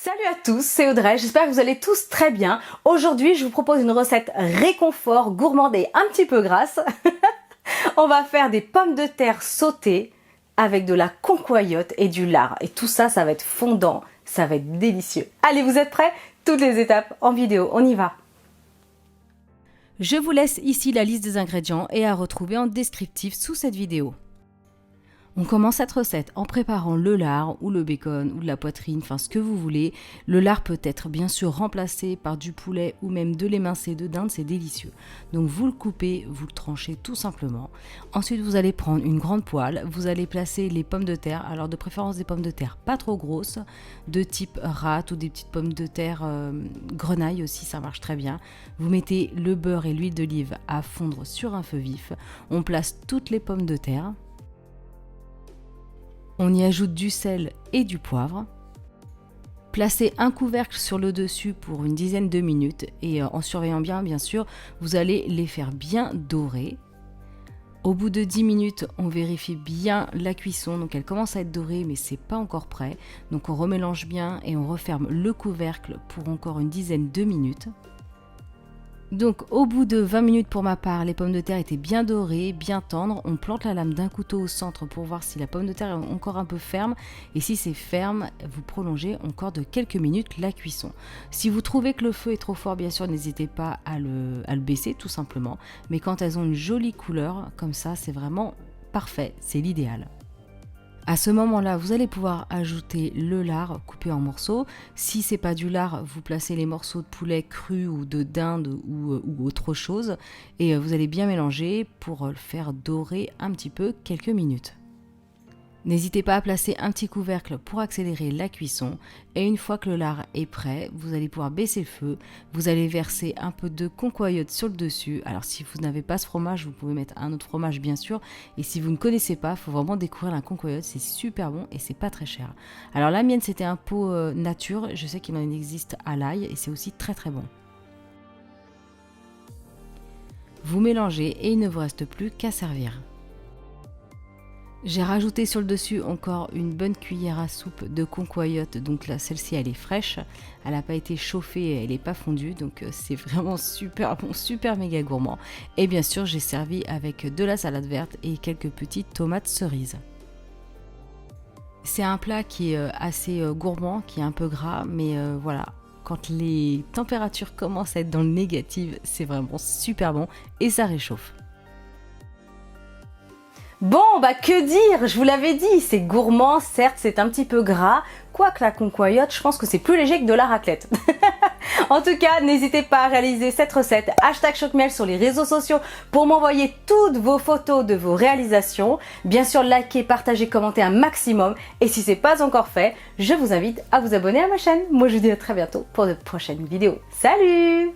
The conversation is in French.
Salut à tous, c'est Audrey, j'espère que vous allez tous très bien. Aujourd'hui, je vous propose une recette réconfort, gourmande et un petit peu grasse. On va faire des pommes de terre sautées avec de la concoyote et du lard. Et tout ça, ça va être fondant, ça va être délicieux. Allez, vous êtes prêts? Toutes les étapes en vidéo, on y va. Je vous laisse ici la liste des ingrédients et à retrouver en descriptif sous cette vidéo. On commence cette recette en préparant le lard ou le bacon ou de la poitrine, enfin ce que vous voulez. Le lard peut être bien sûr remplacé par du poulet ou même de l'émincé de dinde, c'est délicieux. Donc vous le coupez, vous le tranchez tout simplement. Ensuite vous allez prendre une grande poêle, vous allez placer les pommes de terre, alors de préférence des pommes de terre pas trop grosses, de type rate ou des petites pommes de terre grenaille aussi, ça marche très bien. Vous mettez le beurre et l'huile d'olive à fondre sur un feu vif. On place toutes les pommes de terre. On y ajoute du sel et du poivre. Placez un couvercle sur le dessus pour une dizaine de minutes et en surveillant bien sûr, vous allez les faire bien dorer. Au bout de 10 minutes, on vérifie bien la cuisson, donc elle commence à être dorée mais c'est pas encore prêt. Donc on remélange bien et on referme le couvercle pour encore une dizaine de minutes. Donc au bout de 20 minutes pour ma part, les pommes de terre étaient bien dorées, bien tendres. On plante la lame d'un couteau au centre pour voir si la pomme de terre est encore un peu ferme. Et si c'est ferme, vous prolongez encore de quelques minutes la cuisson. Si vous trouvez que le feu est trop fort, bien sûr, n'hésitez pas à le baisser tout simplement. Mais quand elles ont une jolie couleur, comme ça, c'est vraiment parfait, c'est l'idéal. À ce moment-là, vous allez pouvoir ajouter le lard coupé en morceaux. Si c'est pas du lard, vous placez les morceaux de poulet cru ou de dinde ou autre chose. Et vous allez bien mélanger pour le faire dorer un petit peu quelques minutes. N'hésitez pas à placer un petit couvercle pour accélérer la cuisson. Et une fois que le lard est prêt, vous allez pouvoir baisser le feu. Vous allez verser un peu de concoyote sur le dessus. Alors si vous n'avez pas ce fromage, vous pouvez mettre un autre fromage bien sûr. Et si vous ne connaissez pas, il faut vraiment découvrir la concoyote. C'est super bon et c'est pas très cher. Alors la mienne c'était un pot nature. Je sais qu'il en existe à l'ail et c'est aussi très très bon. Vous mélangez et il ne vous reste plus qu'à servir. J'ai rajouté sur le dessus encore une bonne cuillère à soupe de concoyote, donc là celle-ci elle est fraîche, elle n'a pas été chauffée, elle n'est pas fondue, donc c'est vraiment super bon, super méga gourmand. Et bien sûr j'ai servi avec de la salade verte et quelques petites tomates cerises. C'est un plat qui est assez gourmand, qui est un peu gras, mais voilà, quand les températures commencent à être dans le négatif, c'est vraiment super bon et ça réchauffe. Bon, bah que dire, je vous l'avais dit, c'est gourmand, certes c'est un petit peu gras, quoique la concoyote, je pense que c'est plus léger que de la raclette. En tout cas, n'hésitez pas à réaliser cette recette, #choc-miel sur les réseaux sociaux pour m'envoyer toutes vos photos de vos réalisations. Bien sûr, likez, partagez, commentez un maximum. Et si ce n'est pas encore fait, je vous invite à vous abonner à ma chaîne. Moi, je vous dis à très bientôt pour de prochaines vidéos. Salut!